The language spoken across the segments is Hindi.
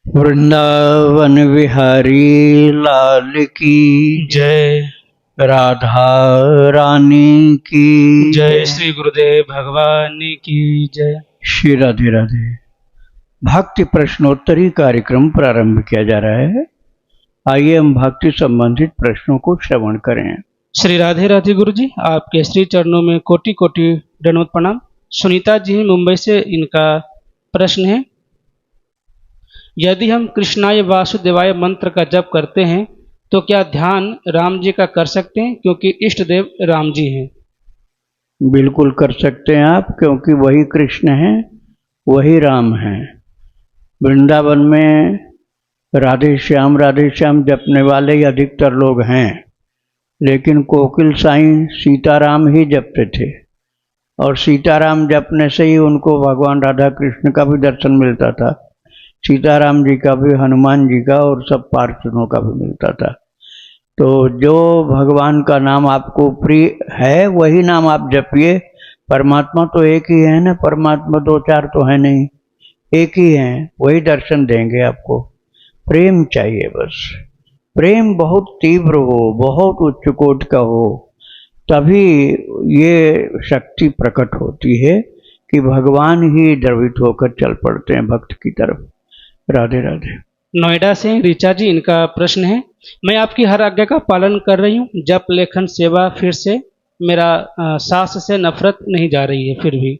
वृंदावन विहारी लाल की जय। राधा रानी की जय। श्री गुरुदेव भगवान की जय। श्री राधे राधे। भक्ति प्रश्नोत्तरी कार्यक्रम प्रारंभ किया जा रहा है। आइए हम भक्ति संबंधित प्रश्नों को श्रवण करें। श्री राधे राधे गुरु जी, आपके श्री चरणों में कोटि कोटि दंडवत प्रणाम। सुनीता जी मुंबई से, इनका प्रश्न है, यदि हम कृष्णाय वासुदेवाय मंत्र का जप करते हैं तो क्या ध्यान राम जी का कर सकते हैं, क्योंकि इष्ट देव राम जी हैं? बिल्कुल कर सकते हैं आप, क्योंकि वही कृष्ण हैं, वही राम हैं। वृंदावन में राधे श्याम जपने वाले अधिकतर लोग हैं, लेकिन कोकिल साईं सीताराम ही जपते थे, और सीताराम जपने से ही उनको भगवान राधा कृष्ण का भी दर्शन मिलता था, सीताराम जी का भी, हनुमान जी का, और सब पार्षदों का भी मिलता था। तो जो भगवान का नाम आपको प्रिय है वही नाम आप जपिए। परमात्मा तो एक ही है ना, परमात्मा दो चार तो है नहीं, एक ही है, वही दर्शन देंगे आपको। प्रेम चाहिए बस, प्रेम बहुत तीव्र हो, बहुत उच्च कोटि का हो, तभी ये शक्ति प्रकट होती है कि भगवान ही द्रवित होकर चल पड़ते हैं भक्त की तरफ। राधे राधे। नोएडा से ऋचा जी, इनका प्रश्न है, मैं आपकी हर आज्ञा का पालन कर रही हूँ, जप लेखन सेवा, फिर से मेरा सास से नफरत नहीं जा रही है, फिर भी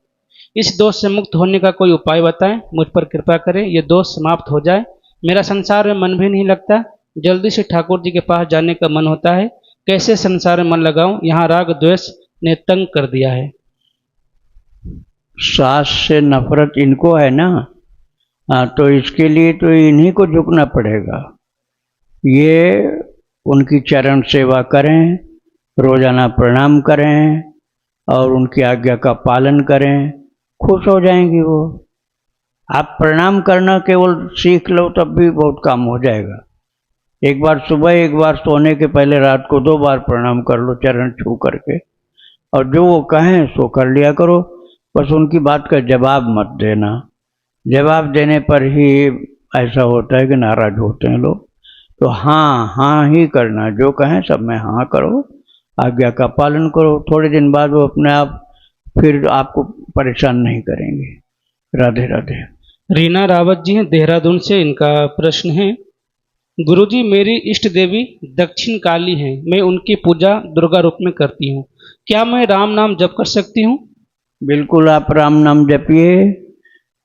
इस दोष से मुक्त होने का कोई उपाय बताएं, मुझ पर कृपा करें, ये दोष समाप्त हो जाए। मेरा संसार में मन भी नहीं लगता, जल्दी से ठाकुर जी के पास जाने का मन होता है, कैसे संसार में मन लगाऊं, यहाँ राग द्वेष ने तंग कर दिया है। सास से नफरत इनको है ना, हाँ, तो इसके लिए तो इन्हीं को झुकना पड़ेगा। ये उनकी चरण सेवा करें, रोजाना प्रणाम करें और उनकी आज्ञा का पालन करें, खुश हो जाएंगी वो। आप प्रणाम करना केवल सीख लो तब भी बहुत काम हो जाएगा। एक बार सुबह, एक बार सोने के पहले, रात को 2 बार प्रणाम कर लो चरण छू करके, और जो वो कहें सो कर लिया करो। बस उनकी बात का जवाब मत देना, जवाब देने पर ही ऐसा होता है कि नाराज होते हैं लोग। तो हाँ हाँ ही करना, जो कहें सब में हाँ करो, आज्ञा का पालन करो। थोड़े दिन बाद वो अपने आप फिर आपको परेशान नहीं करेंगे। राधे राधे। रीना रावत जी हैं देहरादून से, इनका प्रश्न है, गुरुजी मेरी इष्ट देवी दक्षिण काली हैं, मैं उनकी पूजा दुर्गा रूप में करती हूँ, क्या मैं राम नाम जप कर सकती हूँ? बिल्कुल आप राम नाम जपिए।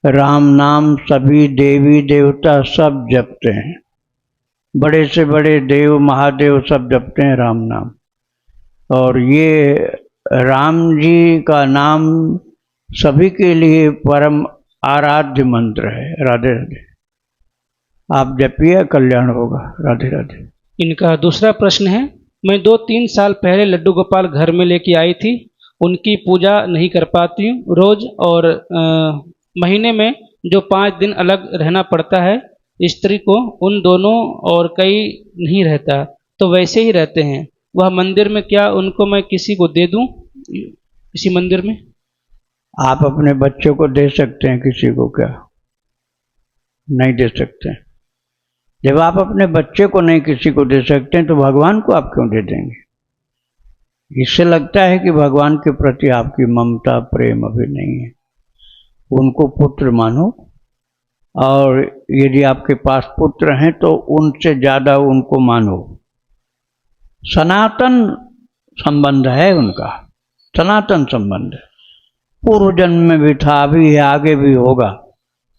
राम नाम सभी देवी देवता सब जपते हैं, बड़े से बड़े देव महादेव सब जपते हैं राम नाम। और ये राम जी का नाम सभी के लिए परम आराध्य मंत्र है। राधे राधे। आप जपिए, कल्याण होगा। राधे राधे। इनका दूसरा प्रश्न है, मैं 2-3 साल पहले लड्डू गोपाल घर में लेके आई थी, उनकी पूजा नहीं कर पाती हूँ रोज, और महीने में जो 5 दिन अलग रहना पड़ता है स्त्री को, उन दोनों और कई नहीं रहता, तो वैसे ही रहते हैं। वह मंदिर में, क्या उनको मैं किसी को दे दूं किसी मंदिर में? आप अपने बच्चों को दे सकते हैं, किसी को क्या नहीं दे सकते? जब आप अपने बच्चे को नहीं किसी को दे सकते हैं तो भगवान को आप क्यों दे देंगे? इससे लगता है कि भगवान के प्रति आपकी ममता प्रेम अभी नहीं है। उनको पुत्र मानो, और यदि आपके पास पुत्र हैं तो उनसे ज्यादा उनको मानो। सनातन संबंध है उनका, सनातन संबंध पूर्व जन्म में भी था, अभी है, आगे भी होगा।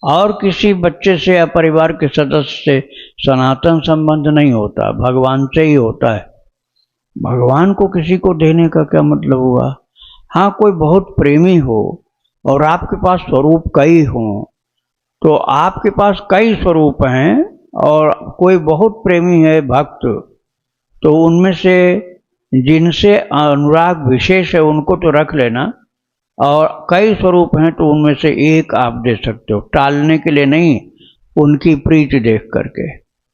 और किसी बच्चे से या परिवार के सदस्य से सनातन संबंध नहीं होता, भगवान से ही होता है। भगवान को किसी को देने का क्या मतलब हुआ? हाँ, कोई बहुत प्रेमी हो और आपके पास स्वरूप कई हों, तो आपके पास कई स्वरूप हैं और कोई बहुत प्रेमी है भक्त, तो उनमें से जिनसे अनुराग विशेष है उनको तो रख लेना, और कई स्वरूप हैं तो उनमें से एक आप दे सकते हो, टालने के लिए नहीं, उनकी प्रीति देख करके।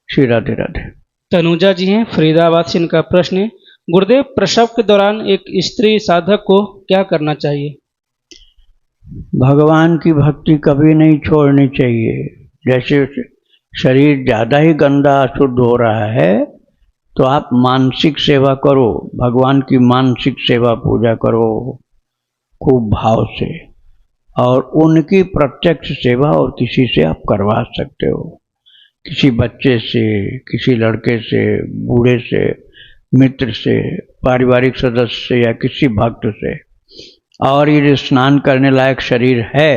श्री राधे राधे। तनुजा जी हैं फरीदाबाद से, इनका प्रश्न है, गुरुदेव प्रसव के दौरान एक स्त्री साधक को क्या करना चाहिए? भगवान की भक्ति कभी नहीं छोड़नी चाहिए। जैसे शरीर ज़्यादा ही गंदा अशुद्ध हो रहा है तो आप मानसिक सेवा करो, भगवान की मानसिक सेवा पूजा करो खूब भाव से, और उनकी प्रत्यक्ष सेवा और किसी से आप करवा सकते हो, किसी बच्चे से, किसी लड़के से, बूढ़े से, मित्र से, पारिवारिक सदस्य से या किसी भक्त से। और ये स्नान करने लायक शरीर है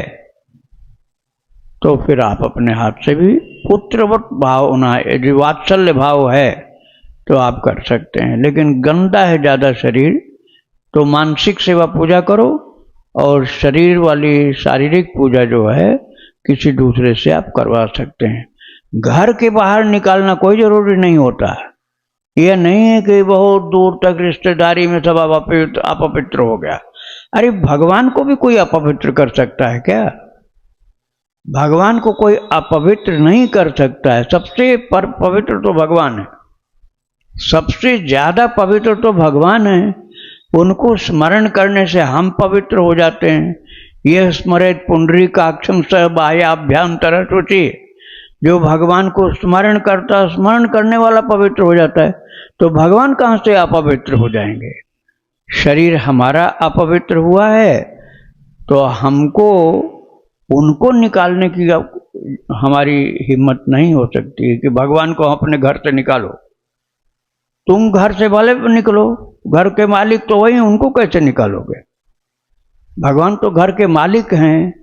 तो फिर आप अपने हाथ से भी पुत्रवत भाव होना, यदि वात्सल्य भाव है तो आप कर सकते हैं। लेकिन गंदा है ज़्यादा शरीर तो मानसिक सेवा पूजा करो, और शरीर वाली शारीरिक पूजा जो है किसी दूसरे से आप करवा सकते हैं। घर के बाहर निकालना कोई जरूरी नहीं होता। यह नहीं है कि बहुत दूर तक रिश्तेदारी में सब अपवित्र हो गया। अरे भगवान को भी कोई अपवित्र कर सकता है क्या? भगवान को कोई अपवित्र नहीं कर सकता है। सबसे पवित्र तो भगवान है, सबसे ज्यादा पवित्र तो भगवान है। उनको स्मरण करने से हम पवित्र हो जाते हैं। यह स्मरेत पुंडरीकाक्षं स बाह्याभ्यंतर शुचि, जो भगवान को स्मरण करता, स्मरण करने वाला पवित्र हो जाता है। तो भगवान कहाँ से अपवित्र हो जाएंगे? शरीर हमारा अपवित्र हुआ है तो हमको उनको निकालने की हमारी हिम्मत नहीं हो सकती कि भगवान को अपने घर से निकालो। तुम घर से भले निकलो, घर के मालिक तो वही, उनको कैसे निकालोगे? भगवान तो घर के मालिक हैं,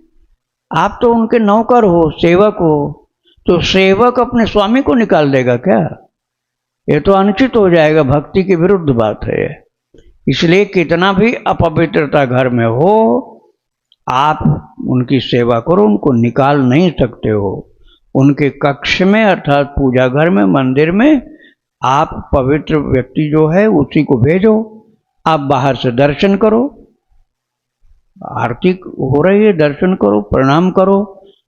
आप तो उनके नौकर हो, सेवक हो। तो सेवक अपने स्वामी को निकाल देगा क्या? ये तो अनुचित हो जाएगा, भक्ति के विरुद्ध बात है। इसलिए कितना भी अपवित्रता घर में हो, आप उनकी सेवा करो, उनको निकाल नहीं सकते हो। उनके कक्ष में अर्थात पूजा घर में, मंदिर में आप पवित्र व्यक्ति जो है उसी को भेजो। आप बाहर से दर्शन करो, आरती हो रही है, दर्शन करो, प्रणाम करो,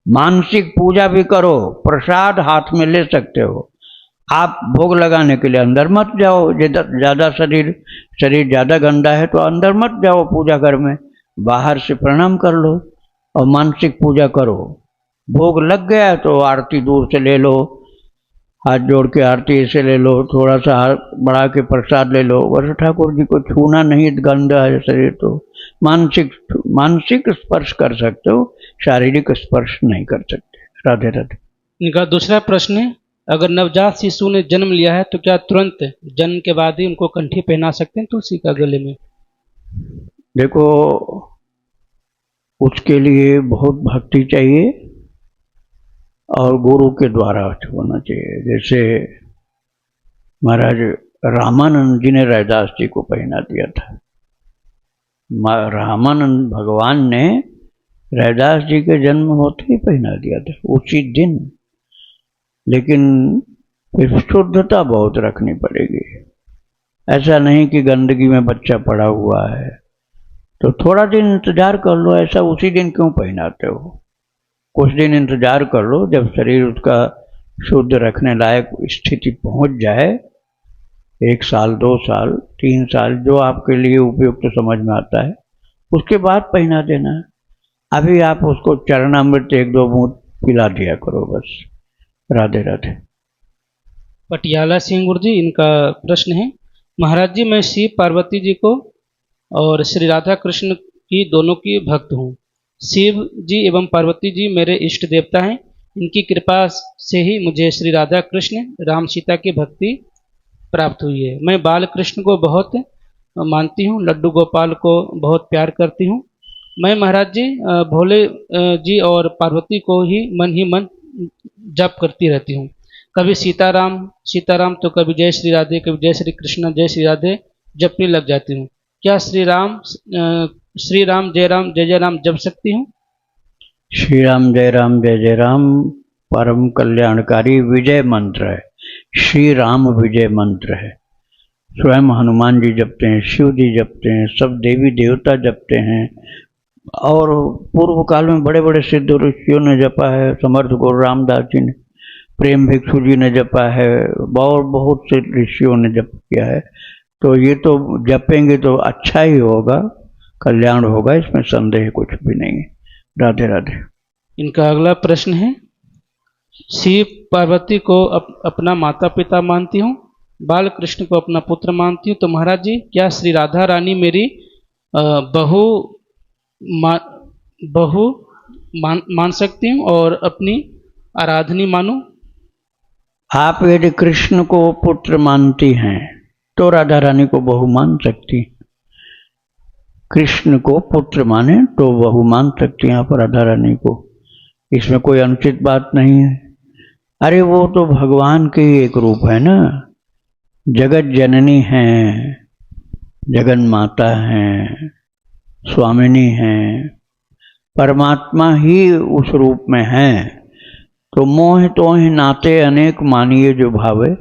मानसिक पूजा भी करो, प्रसाद हाथ में ले सकते हो। आप भोग लगाने के लिए अंदर मत जाओ, ज़्यादा शरीर ज़्यादा गंदा है तो अंदर मत जाओ पूजा घर में, बाहर से प्रणाम कर लो और मानसिक पूजा करो। भोग लग गया तो आरती दूर से ले लो, हाथ जोड़ के आरती ऐसे ले लो, थोड़ा सा हाथ बढ़ा के प्रसाद ले लो। वर्ष ठाकुर जी को छूना नहीं, गंदा है शरीर। तो मानसिक स्पर्श कर सकते हो, शारीरिक स्पर्श नहीं कर सकते। राधे राधे। इनका दूसरा प्रश्न है, अगर नवजात शिशु ने जन्म लिया है तो क्या तुरंत जन्म के बाद ही उनको कंठी पहना सकते हैं तुलसी का गले में? देखो, उसके लिए बहुत भक्ति चाहिए और गुरु के द्वारा होना चाहिए। जैसे महाराज रामानंद जी ने रैदास जी को पहना दिया था। रामानंद भगवान ने रैदास जी के जन्म होते ही पहना दिया था, उसी दिन। लेकिन फिर शुद्धता बहुत रखनी पड़ेगी। ऐसा नहीं कि गंदगी में बच्चा पड़ा हुआ है तो थोड़ा दिन इंतजार कर लो। ऐसा उसी दिन क्यों पहनाते हो? कुछ दिन इंतजार कर लो, जब शरीर उसका शुद्ध रखने लायक स्थिति पहुंच जाए, 1 साल, 2 साल, 3 साल, जो आपके लिए उपयुक्त तो समझ में आता है, उसके बाद पहना देना। अभी आप उसको चरणामृत 1-2 बूंद पिला दिया करो बस। राधे राधे। पटियाला सिंह गुरु जी, इनका प्रश्न है, महाराज जी मैं शिव पार्वती जी को और श्री राधा कृष्ण की दोनों की भक्त हूँ। शिव जी एवं पार्वती जी मेरे इष्ट देवता हैं। इनकी कृपा से ही मुझे श्री राधा कृष्ण राम सीता की भक्ति प्राप्त हुई है। मैं बाल कृष्ण को बहुत मानती हूँ, लड्डू गोपाल को बहुत प्यार करती हूँ। मैं महाराज जी भोले जी और पार्वती को ही मन जप करती रहती हूँ। कभी सीताराम सीताराम तो कभी जय श्री राधे, कभी जय श्री कृष्ण जय श्री राधे जपने लग जाती हूँ। क्या श्री राम जय जय राम जप सकती हूँ? श्री राम जय जय राम परम कल्याणकारी विजय मंत्र है। श्री राम विजय मंत्र है। स्वयं हनुमान जी जपते हैं, शिव जी जपते हैं, सब देवी देवता जपते हैं। और पूर्व काल में बड़े बड़े सिद्ध ऋषियों ने जपा है। समर्थ गुरु रामदास जी ने, प्रेम भिक्षु जी ने जपा है, और बहुत से ऋषियों ने जप किया है। तो ये तो जपेंगे तो अच्छा ही होगा, कल्याण होगा, इसमें संदेह कुछ भी नहीं है। राधे राधे। इनका अगला प्रश्न है, शिव पार्वती को अपना माता पिता मानती हूँ, बाल कृष्ण को अपना पुत्र मानती हूँ, तो महाराज जी क्या श्री राधा रानी मेरी बहू मान सकती हूँ और अपनी आराधनी मानूं? आप यदि कृष्ण को पुत्र मानती हैं तो राधा रानी को बहू मान सकती हैं। कृष्ण को पुत्र माने तो बहू मान सकती हैं आप राधा रानी को, इसमें कोई अनुचित बात नहीं है। अरे वो तो भगवान के ही एक रूप है ना, जगत जननी हैं, जगन माता हैं, स्वामिनी हैं, परमात्मा ही उस रूप में है। तो मोह तो ही नाते अनेक मानिए जो भावे,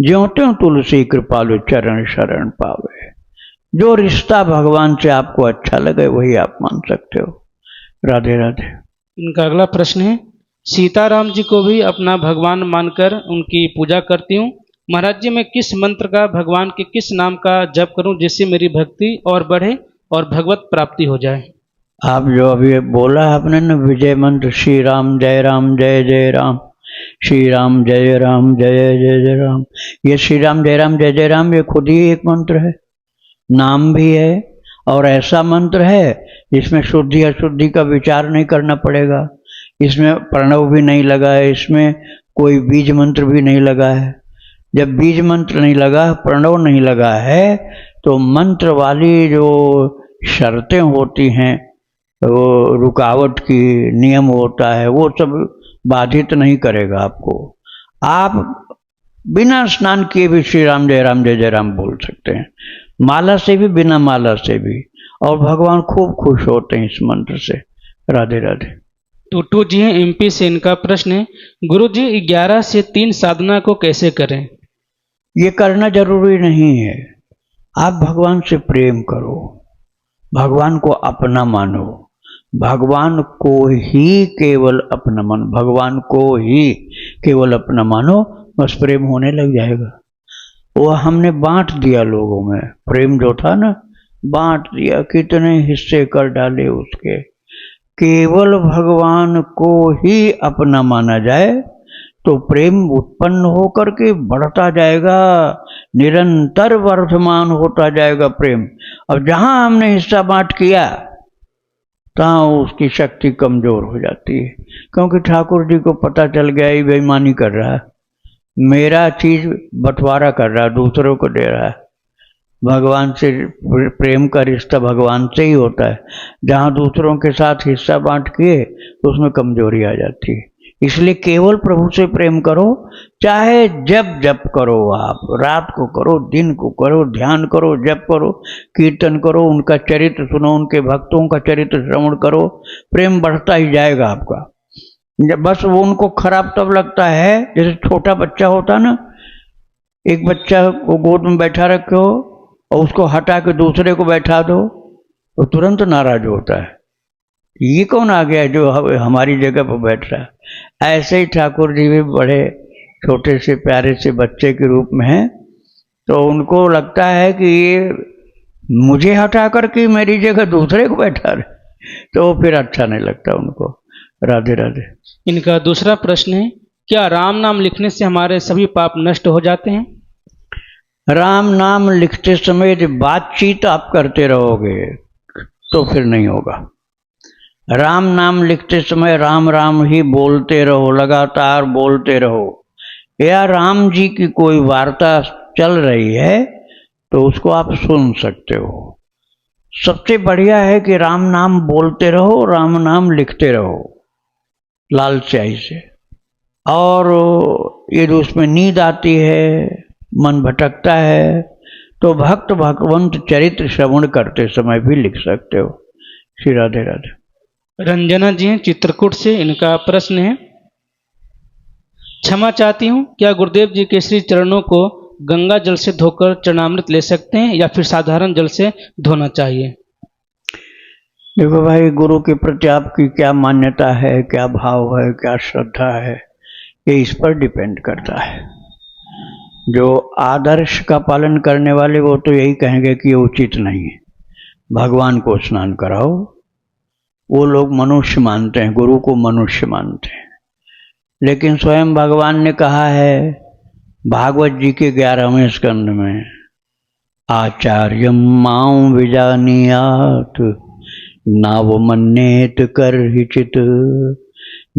ज्यों त्यों तुलसी कृपालु चरण शरण पावे। जो रिश्ता भगवान से आपको अच्छा लगे वही आप मान सकते हो। राधे राधे। इनका अगला प्रश्न है, सीताराम जी को भी अपना भगवान मानकर उनकी पूजा करती हूँ। महाराज जी मैं किस मंत्र का, भगवान के किस नाम का जप करूं जिससे मेरी भक्ति और बढ़े और भगवत प्राप्ति हो जाए? आप जो अभी बोला आपने न विजय मंत्र, श्री राम जय जय राम, श्री राम जय जय राम, ये श्री राम जय राम ये खुद ही एक मंत्र है, नाम भी है और ऐसा मंत्र है जिसमें शुद्धि अशुद्धि का विचार नहीं करना पड़ेगा, इसमें प्रणव भी नहीं लगा है, इसमें कोई बीज मंत्र भी नहीं लगा है। जब बीज मंत्र नहीं लगा, प्रणव नहीं लगा है, तो मंत्र वाली जो शर्तें होती हैं, वो रुकावट की नियम होता है, वो सब बाधित नहीं करेगा आपको। आप बिना स्नान किए भी श्री राम जय राम बोल सकते हैं, माला से भी, बिना माला से भी, और भगवान खूब खुश होते हैं इस मंत्र से। राधे राधे। टूटू जी हैं एमपी से, इनका प्रश्न है, गुरु जी 11 से 3 साधना को कैसे करें? ये करना जरूरी नहीं है, आप भगवान से प्रेम करो, भगवान को अपना मानो, भगवान को ही केवल अपना मानो, भगवान को ही केवल अपना मानो, बस प्रेम होने लग जाएगा। वो हमने बांट दिया लोगों में, प्रेम जो था ना बांट दिया, कितने हिस्से कर डाले उसके। केवल भगवान को ही अपना माना जाए तो प्रेम उत्पन्न होकर के बढ़ता जाएगा, निरंतर वर्धमान होता जाएगा प्रेम। अब जहां हमने हिस्सा बांट किया तहाँ उसकी शक्ति कमजोर हो जाती है, क्योंकि ठाकुर जी को पता चल गया ये बेईमानी कर रहा है, मेरा चीज बंटवारा कर रहा है, दूसरों को दे रहा है। भगवान से प्रेम का रिश्ता भगवान से ही होता है, जहाँ दूसरों के साथ हिस्सा बांट किए तो उसमें कमजोरी आ जाती है। इसलिए केवल प्रभु से प्रेम करो, चाहे जब जप करो, आप रात को करो, दिन को करो, ध्यान करो, जप करो, कीर्तन करो, उनका चरित्र सुनो, उनके भक्तों का चरित्र श्रवण करो, प्रेम बढ़ता ही जाएगा आपका। बस वो उनको खराब तब लगता है, जैसे छोटा बच्चा होता ना, एक बच्चा को गोद में बैठा रखे हो और उसको हटा के दूसरे को बैठा दो तो तुरंत नाराज होता है, ये कौन आ गया जो हमारी जगह पर बैठ रहा है। ऐसे ही ठाकुर जी भी बड़े छोटे से प्यारे से बच्चे के रूप में हैं, तो उनको लगता है कि ये मुझे हटा करके मेरी जगह दूसरे को बैठा रहे, तो फिर अच्छा नहीं लगता उनको। राधे राधे। इनका दूसरा प्रश्न है, क्या राम नाम लिखने से हमारे सभी पाप नष्ट हो जाते हैं? राम नाम लिखते समय यदि बातचीत आप करते रहोगे तो फिर नहीं होगा। राम नाम लिखते समय राम राम ही बोलते रहो, लगातार बोलते रहो, या राम जी की कोई वार्ता चल रही है तो उसको आप सुन सकते हो। सबसे बढ़िया है कि राम नाम बोलते रहो, राम नाम लिखते रहो लालचाई से। और यदि उसमें नींद आती है, मन भटकता है, तो भक्त भगवंत चरित्र श्रवण करते समय भी लिख सकते हो। श्री राधे राधे। रंजना जी हैं चित्रकूट से, इनका प्रश्न है, क्षमा चाहती हूँ, क्या गुरुदेव जी के श्री चरणों को गंगा जल से धोकर चरणामृत ले सकते हैं या फिर साधारण जल से धोना चाहिए? देखो भाई, गुरु के प्रति आपकी क्या मान्यता है, क्या भाव है, क्या श्रद्धा है, ये इस पर डिपेंड करता है। जो आदर्श का पालन करने वाले वो तो यही कहेंगे कि ये उचित नहीं है, भगवान को स्नान कराओ। वो लोग मनुष्य मानते हैं, गुरु को मनुष्य मानते हैं। लेकिन स्वयं भगवान ने कहा है भागवत जी के 11वें स्कंद में, आचार्यम मां विजानीयात नावमन्येत कर्हिचित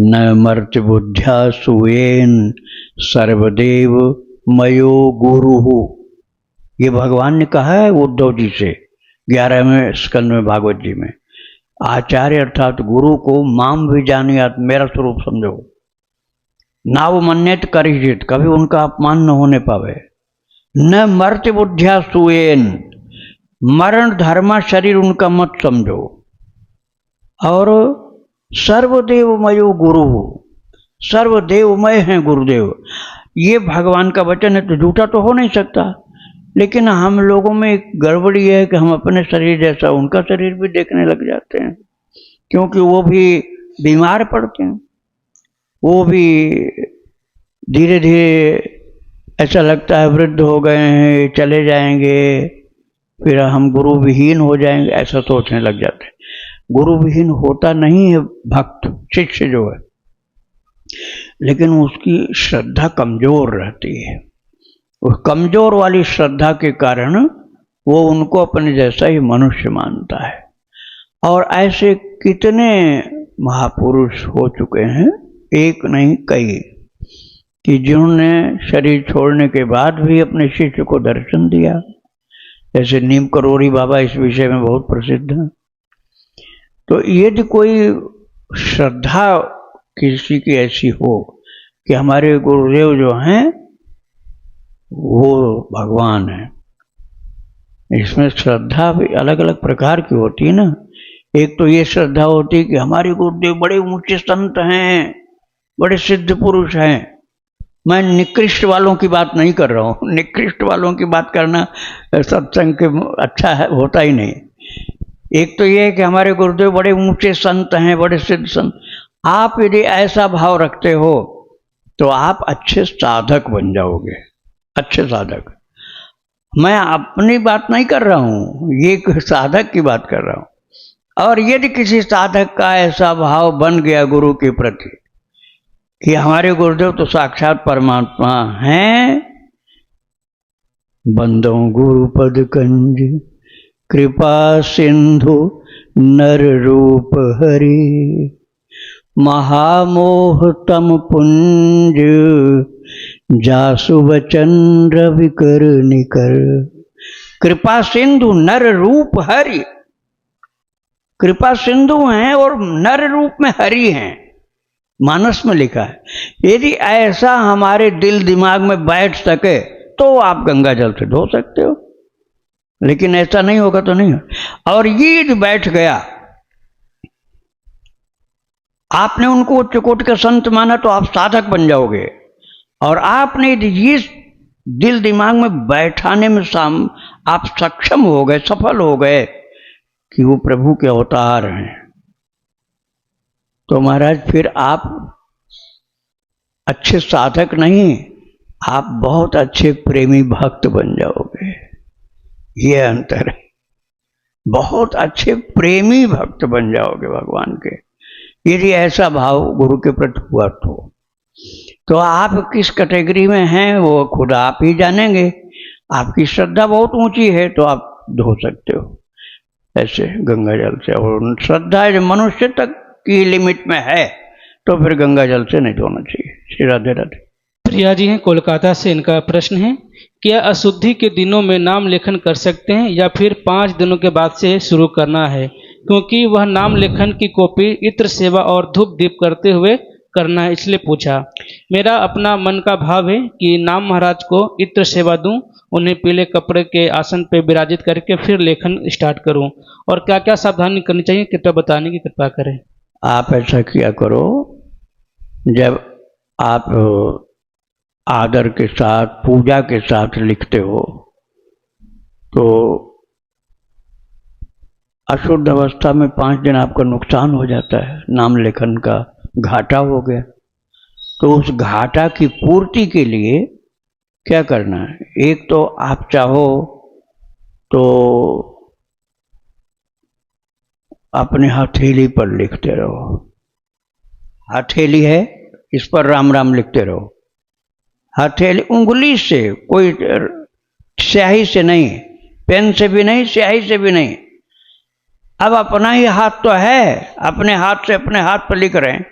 न मर्त्य बुद्ध्या सुवेन सर्वदेव मयो गुरु। ये भगवान ने कहा है उद्धव जी से 11वें स्कंद में भागवत जी में। आचार्य अर्थात गुरु को माम विजानियात, मेरा स्वरूप समझो, नावमन्येत कर्हिचित, कभी उनका अपमान न होने पावे, न मर्त्य बुद्ध्या सुवेन, मरण धर्मा शरीर उनका मत समझो, और सर्वदेवमयो गुरु, सर्वदेवमय हैं गुरुदेव। ये भगवान का वचन है तो झूठा तो हो नहीं सकता। लेकिन हम लोगों में एक गड़बड़ी है कि हम अपने शरीर जैसा उनका शरीर भी देखने लग जाते हैं, क्योंकि वो भी बीमार पड़ते हैं, वो भी धीरे धीरे ऐसा लगता है वृद्ध हो गए हैं, चले जाएंगे, फिर हम गुरु विहीन हो जाएंगे, ऐसा सोचने लग जाते हैं। गुरु विहीन होता नहीं है भक्त, शिष्य जो है, लेकिन उसकी श्रद्धा कमजोर रहती है। उस कमजोर वाली श्रद्धा के कारण वो उनको अपने जैसा ही मनुष्य मानता है। और ऐसे कितने महापुरुष हो चुके हैं, एक नहीं कई, कि जिन्होंने शरीर छोड़ने के बाद भी अपने शिष्य को दर्शन दिया। जैसे नीम करोड़ी बाबा इस विषय में बहुत प्रसिद्ध हैं। तो यदि कोई श्रद्धा किसी की ऐसी हो कि हमारे गुरुदेव जो हैं वो भगवान है, इसमें श्रद्धा भी अलग अलग प्रकार की होती है ना। एक तो ये श्रद्धा होती है कि हमारे गुरुदेव बड़े ऊंचे संत हैं, बड़े सिद्ध पुरुष हैं। मैं निकृष्ट वालों की बात नहीं कर रहा हूँ, निकृष्ट वालों की बात करना सत्संग के अच्छा है, होता ही नहीं। एक तो ये है कि हमारे गुरुदेव बड़े ऊंचे संत हैं, बड़े सिद्ध संत। आप यदि ऐसा भाव रखते हो तो आप अच्छे साधक बन जाओगे, अच्छे साधक। मैं अपनी बात नहीं कर रहा हूँ, ये साधक की बात कर रहा हूँ। और यदि किसी साधक का ऐसा भाव बन गया गुरु के प्रति कि हमारे गुरुदेव तो साक्षात परमात्मा हैं, बंदो गुरुपद कंज कृपा सिंधु नर रूप हरि, महामोह तम पुंज जासु वचन रवि कर निकर। कृपा सिंधु नर रूप हरि, कृपा सिंधु हैं और नर रूप में हरि हैं, मानस में लिखा है। यदि ऐसा हमारे दिल दिमाग में बैठ सके तो आप गंगा जल से धो सकते हो, लेकिन ऐसा नहीं होगा तो नहीं। और ये यदि बैठ गया, आपने उनको उच्च कोटि का संत माना तो आप साधक बन जाओगे। और आपने ये दिल दिमाग में बैठाने में आप सक्षम हो गए, सफल हो गए कि वो प्रभु के अवतार हैं, तो महाराज फिर आप अच्छे साधक नहीं, आप बहुत अच्छे प्रेमी भक्त बन जाओगे। ये अंतर है, बहुत अच्छे प्रेमी भक्त बन जाओगे भगवान के, यदि ऐसा भाव गुरु के प्रति हुआ तो आप किस कैटेगरी में हैं वो खुद आप ही जानेंगे। आपकी श्रद्धा बहुत ऊंची है तो आप धो सकते हो ऐसे गंगा जल से, और श्रद्धा जो मनुष्य तक की लिमिट में है तो फिर गंगा जल से नहीं धोना चाहिए। श्री राधे राधे। प्रिया जी हैं कोलकाता से, इनका प्रश्न है, क्या अशुद्धि के दिनों में नाम लेखन कर सकते हैं या फिर 5 दिनों के बाद से शुरू करना है? क्योंकि वह नाम लेखन की कॉपी इत्र सेवा और धूप दीप करते हुए करना है, इसलिए पूछा। मेरा अपना मन का भाव है कि नाम महाराज को इत्र सेवा दूं, उन्हें पीले कपड़े के आसन पर विराजित करके फिर लेखन स्टार्ट करूं, और क्या क्या सावधानी करनी चाहिए कृपया बताने की कृपा करें। आप ऐसा किया करो, जब आप आदर के साथ पूजा के साथ लिखते हो तो अशुद्ध अवस्था में 5 दिन आपका नुकसान हो जाता है, नाम लेखन का घाटा हो गया। तो उस घाटा की पूर्ति के लिए क्या करना है, एक तो आप चाहो तो अपने हथेली पर लिखते रहो। हथेली है इस पर राम राम लिखते रहो। हथेली उंगली से, कोई स्याही से नहीं, पेन से भी नहीं, स्याही से भी नहीं। अब अपना ही हाथ तो है, अपने हाथ से अपने हाथ पर लिख रहे हैं,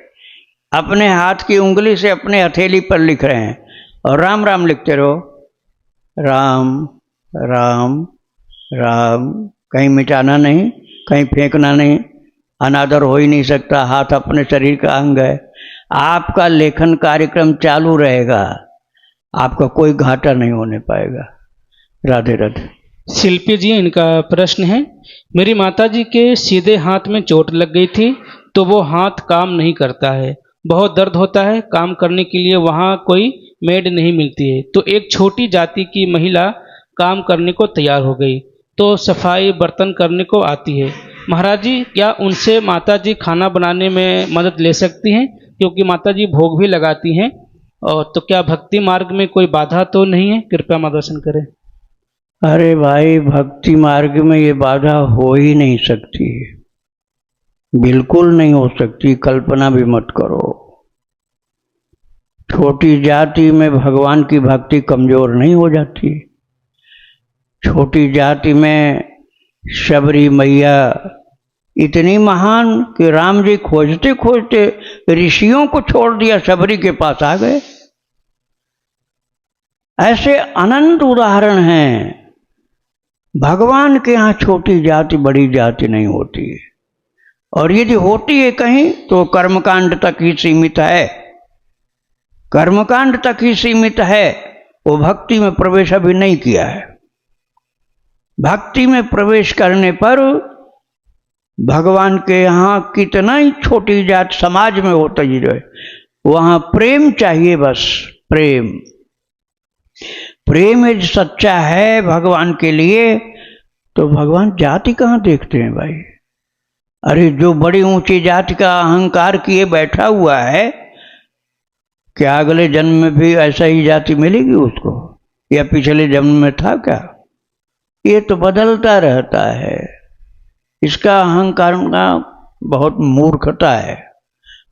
अपने हाथ की उंगली से अपने हथेली पर लिख रहे हैं और राम राम लिखते रहो। राम राम राम, कहीं मिटाना नहीं, कहीं फेंकना नहीं, अनादर हो ही नहीं सकता। हाथ अपने शरीर का अंग है। आपका लेखन कार्यक्रम चालू रहेगा, आपका कोई घाटा नहीं होने पाएगा। राधे राधे। शिल्पी जी, इनका प्रश्न है, मेरी माताजी के सीधे हाथ में चोट लग गई थी तो वो हाथ काम नहीं करता है, बहुत दर्द होता है, काम करने के लिए वहाँ कोई मेड नहीं मिलती है, तो एक छोटी जाति की महिला काम करने को तैयार हो गई, तो सफाई बर्तन करने को आती है। महाराज जी, क्या उनसे माताजी खाना बनाने में मदद ले सकती हैं, क्योंकि माताजी भोग भी लगाती हैं, और तो क्या भक्ति मार्ग में कोई बाधा तो नहीं है? कृपया मार्गदर्शन करें। अरे भाई, भक्ति मार्ग में ये बाधा हो ही नहीं सकती, बिल्कुल नहीं हो सकती, कल्पना भी मत करो। छोटी जाति में भगवान की भक्ति कमजोर नहीं हो जाती। छोटी जाति में शबरी मैया इतनी महान कि राम जी खोजते खोजते ऋषियों को छोड़ दिया, शबरी के पास आ गए। ऐसे अनंत उदाहरण हैं। भगवान के यहाँ छोटी जाति बड़ी जाति नहीं होती, और यदि होती है कहीं तो कर्मकांड तक ही सीमित है, कर्मकांड तक ही सीमित है। वो भक्ति में प्रवेश अभी नहीं किया है। भक्ति में प्रवेश करने पर भगवान के यहाँ कितना ही छोटी जात समाज में होता ही रहे, वहाँ प्रेम चाहिए, बस प्रेम। प्रेम यदि सच्चा है भगवान के लिए तो भगवान जाति कहाँ देखते हैं भाई। अरे जो बड़ी ऊंची जाति का अहंकार किए बैठा हुआ है, क्या अगले जन्म में भी ऐसा ही जाति मिलेगी उसको, या पिछले जन्म में था क्या? ये तो बदलता रहता है। इसका अहंकार का बहुत मूर्खता है।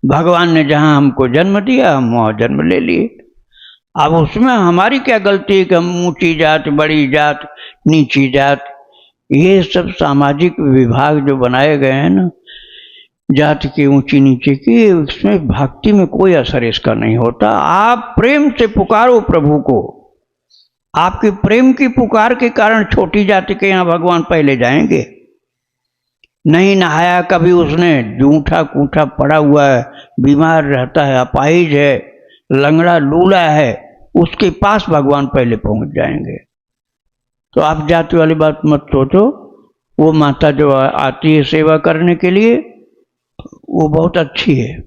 भगवान ने जहाँ हमको जन्म दिया हम वहाँ जन्म ले लिए। अब उसमें हमारी क्या गलती है कि हम ऊंची जात, बड़ी जात, नीची जात, ये सब सामाजिक विभाग जो बनाए गए हैं ना, जाति की ऊंची नीचे की, इसमें भक्ति में कोई असर इसका नहीं होता। आप प्रेम से पुकारो प्रभु को। आपकी प्रेम की पुकार के कारण छोटी जाति के यहाँ भगवान पहले जाएंगे। नहीं नहाया कभी उसने, जूठा कूठा पड़ा हुआ है, बीमार रहता है, अपाहिज है, लंगड़ा लूला है, उसके पास भगवान पहले पहुंच जाएंगे। तो आप जाति वाली बात मत सोचो। वो माता जो आती है सेवा करने के लिए, वो बहुत अच्छी है।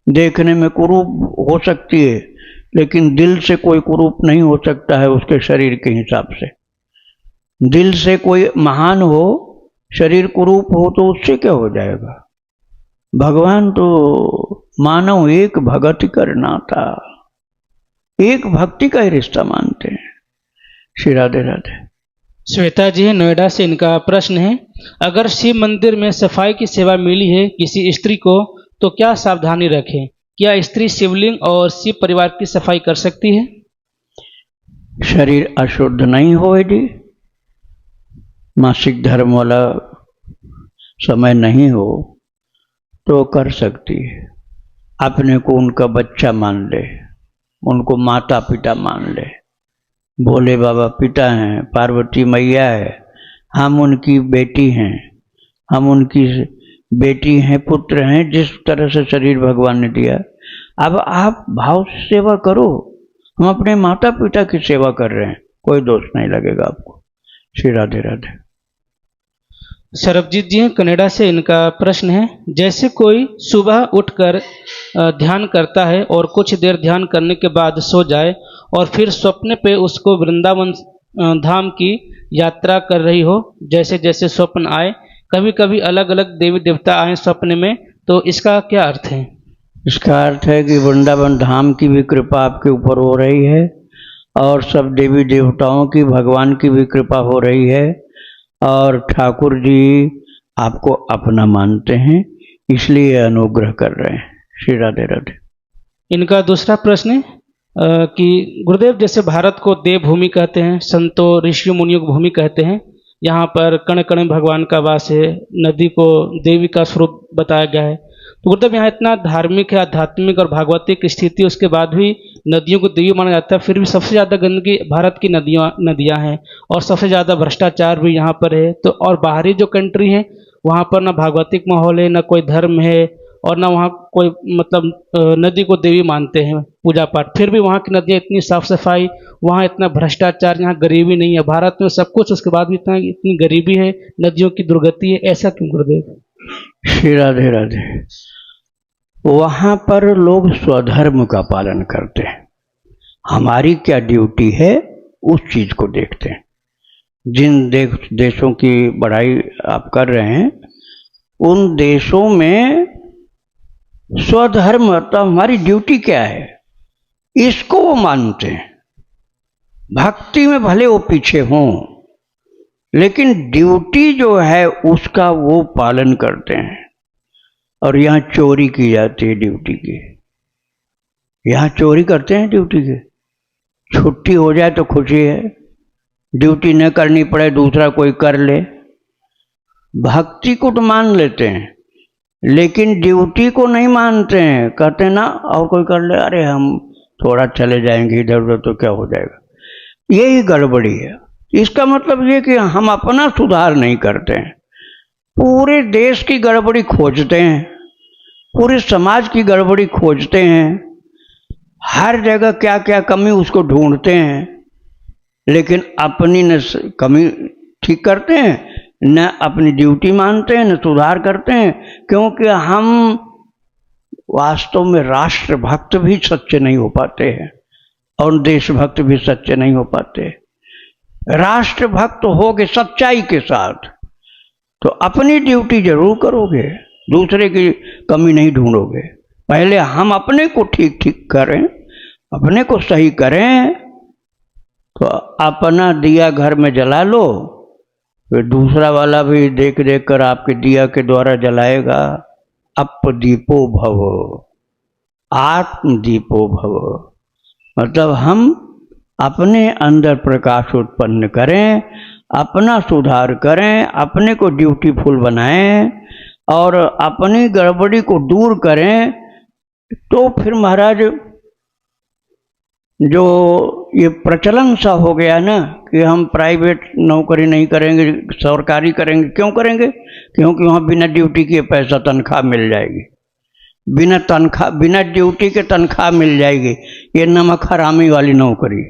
देखने में कुरूप हो सकती है, लेकिन दिल से कोई कुरूप नहीं हो सकता है उसके शरीर के हिसाब से। दिल से कोई महान हो, शरीर कुरूप हो तो उससे क्या हो जाएगा। भगवान तो मानव एक भगति करना था, एक भक्ति का ही रिश्ता मानते हैं। श्री राधे राधे। श्वेता जी नोएडा से, इनका प्रश्न है, अगर शिव मंदिर में सफाई की सेवा मिली है किसी स्त्री को तो क्या सावधानी रखें? क्या स्त्री शिवलिंग और शिव परिवार की सफाई कर सकती है? शरीर अशुद्ध नहीं हो, यदि मासिक धर्म वाला समय नहीं हो तो कर सकती है। अपने को उनका बच्चा मान ले, उनको माता पिता मान ले। भोले बाबा पिता हैं, पार्वती मैया है, हम उनकी बेटी हैं, हम उनकी बेटी हैं, पुत्र हैं। जिस तरह से शरीर भगवान ने दिया, अब आप भाव से सेवा करो। हम अपने माता पिता की सेवा कर रहे हैं, कोई दोष नहीं लगेगा आपको। श्री राधे राधे। सरबजीत जी कनाडा से, इनका प्रश्न है, जैसे कोई सुबह उठकर ध्यान करता है और कुछ देर ध्यान करने के बाद सो जाए और फिर स्वप्न पे उसको वृंदावन धाम की यात्रा कर रही हो, जैसे जैसे स्वप्न आए, कभी कभी अलग अलग देवी देवता आए स्वप्न में, तो इसका क्या अर्थ है? इसका अर्थ है कि वृंदावन धाम की भी कृपा आपके ऊपर हो रही है और सब देवी देवताओं की, भगवान की भी कृपा हो रही है, और ठाकुर जी आपको अपना मानते हैं, इसलिए अनुग्रह कर रहे हैं। श्री राधे राधे। इनका दूसरा प्रश्न है कि गुरुदेव, जैसे भारत को देवभूमि कहते हैं, संतों ऋषियों मुनियों की भूमि कहते हैं, यहाँ पर कण कण में भगवान का वास है, नदी को देवी का स्वरूप बताया गया है, तो गुरुदेव यहाँ इतना धार्मिक है, आध्यात्मिक और भागवतिक स्थिति उसके बाद भी नदियों को देवी माना जाता है, फिर भी सबसे ज़्यादा गंदगी भारत की नदियाँ हैं और सबसे ज़्यादा भ्रष्टाचार भी यहाँ पर है। तो और बाहरी जो कंट्री है वहाँ पर ना भागवतिक माहौल है, ना कोई धर्म है, और ना वहाँ कोई मतलब नदी को देवी मानते हैं, पूजा पाठ, फिर भी वहाँ की नदियाँ इतनी साफ सफाई, वहाँ इतना भ्रष्टाचार, यहाँ गरीबी नहीं है। भारत में सब कुछ, उसके बाद भी इतनी गरीबी है, नदियों की दुर्गति है, ऐसा क्यों गुरुदेव? श्री राधे राधे। वहाँ पर लोग स्वधर्म का पालन करते हैं, हमारी क्या ड्यूटी है उस चीज को देखते हैं। जिन देशों की बढ़ाई आप कर रहे हैं, उन देशों में स्वधर्म तो हमारी ड्यूटी क्या है, इसको वो मानते हैं। भक्ति में भले वो पीछे हों, लेकिन ड्यूटी जो है उसका वो पालन करते हैं। और यहाँ चोरी की जाती है ड्यूटी की, यहाँ चोरी करते हैं ड्यूटी की। छुट्टी हो जाए तो खुशी है, ड्यूटी न करनी पड़े दूसरा कोई कर ले। भक्ति को तो मान लेते हैं, लेकिन ड्यूटी को नहीं मानते हैं। कहते ना और कोई कर ले, अरे हम थोड़ा चले जाएंगे इधर उधर तो क्या हो जाएगा। यही गड़बड़ी है। इसका मतलब ये कि हम अपना सुधार नहीं करते हैं, पूरे देश की गड़बड़ी खोजते हैं, पूरे समाज की गड़बड़ी खोजते हैं, हर जगह क्या क्या कमी उसको ढूंढते हैं, लेकिन अपनी न कमी ठीक करते हैं, न अपनी ड्यूटी मानते हैं, न सुधार करते हैं। क्योंकि हम वास्तव में राष्ट्रभक्त भी सच्चे नहीं हो पाते हैं और देशभक्त भी सच्चे नहीं हो पाते। राष्ट्रभक्त होगे सच्चाई के साथ तो अपनी ड्यूटी जरूर करोगे, दूसरे की कमी नहीं ढूंढोगे। पहले हम अपने को ठीक ठीक करें, अपने को सही करें, तो अपना दिया घर में जला लो, फिर दूसरा वाला भी देख देख कर आपके दिया के द्वारा जलाएगा। अपदीपो भव, आत्मदीपो भव। मतलब हम अपने अंदर प्रकाश उत्पन्न करें, अपना सुधार करें, अपने को ड्यूटीफुल बनाएं और अपनी गड़बड़ी को दूर करें, तो फिर महाराज जो ये प्रचलन सा हो गया ना कि हम प्राइवेट नौकरी नहीं करेंगे, सरकारी करेंगे। क्यों करेंगे? क्योंकि वहाँ बिना ड्यूटी के पैसा तनख्वाह मिल जाएगी, बिना ड्यूटी के तनख्वाह मिल जाएगी। ये नमक हरामी वाली नौकरी।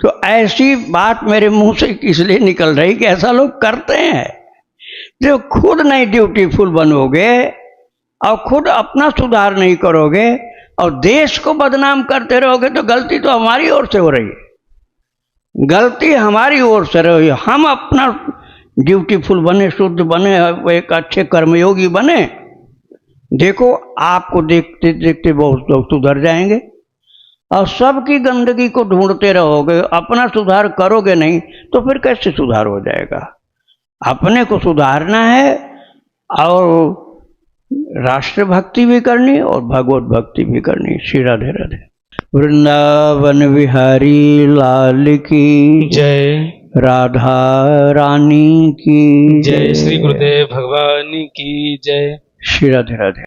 तो ऐसी बात मेरे मुंह से इसलिए निकल रही कि ऐसा लोग करते हैं। जो खुद नहीं ड्यूटीफुल बनोगे और खुद अपना सुधार नहीं करोगे और देश को बदनाम करते रहोगे, तो गलती तो हमारी ओर से हो रही है, गलती हमारी ओर से रही है। हम अपना ड्यूटीफुल बने, शुद्ध बने, एक अच्छे कर्मयोगी बने। देखो आपको देखते देखते बहुत लोग सुधर जाएंगे। और सबकी गंदगी को ढूंढते रहोगे, अपना सुधार करोगे नहीं, तो फिर कैसे सुधार हो जाएगा? अपने को सुधारना है और राष्ट्रभक्ति भी करनी और भगवत भक्ति भी करनी। श्री राधे राधे। वृंदावन विहारी लाल की जय, राधा रानी की जय, श्री गुरुदेव भगवान की जय। श्री राधे राधे।